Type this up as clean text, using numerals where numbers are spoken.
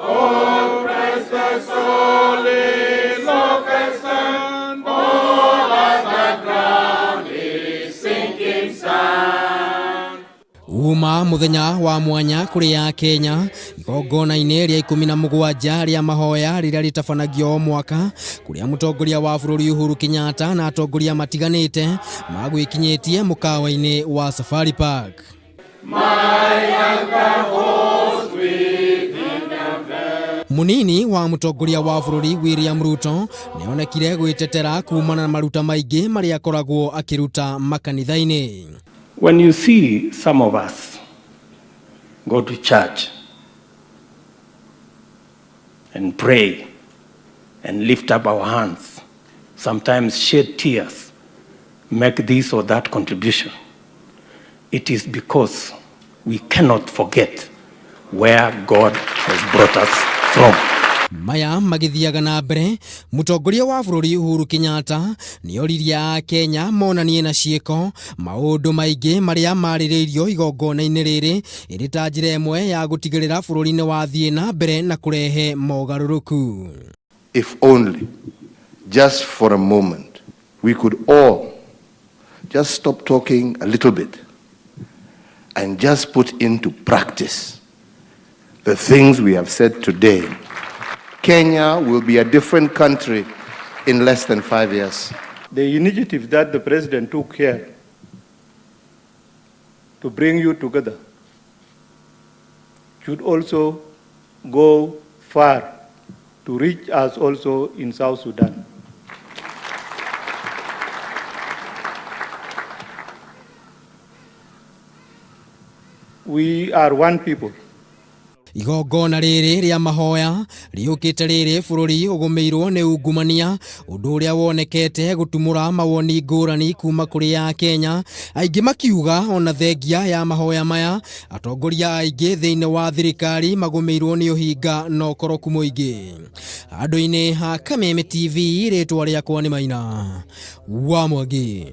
Oh, Christ the soul is locust and all of the ground is sinking sand. Uma muthenya wa mwanya kuri ya Kenya igongona-ini ria 17 ria Mahoya riria ritabanagio o mwaka kuria mutongoria wa bururi Uhuru Kenyatta na atongoria matiganite magwikinyitie mukawa-ini wa Safari Park. Munini wa mutongoria wa bururi William Ruto neonekire gwitetera kumana na maruta maingi maria akoragwo akiruta makanitha-ini. When you see some of us go to church and pray and lift up our hands, sometimes shed tears, make this or that contribution, it is because we cannot forget where God has brought us from. Maya magithiaga na mbere mutongoria wa bururi Uhuru Kenyatta nioriria akenya monanie na cieko maundu maingi maria maririirio igongona-ini riri iri ta njira imwe ya gutigirira bururi-ini wa thie na mbere na kurehe mogaruruku. If only just for a moment we could all just stop talking a little bit and just put into practice the things we have said today, Kenya will be a different country in less than 5 years. The initiative that the president took here to bring you together should also go far to reach us also in South Sudan. We are one people. Igongona riri ria Mahoya riukite riri bururi ugumirwo ni ungumania undu uria wonekete gutumura mawoni ngurani kuma kuri ya Kenya aingi makiuga ona thengia ya Mahoya maya atongoria aingi thiini wa thirikari magumirwo ni uhinga no koroku muingi. Andu-ini ha Kameme TV ritwa riakwa ni Maina wa Mwangi.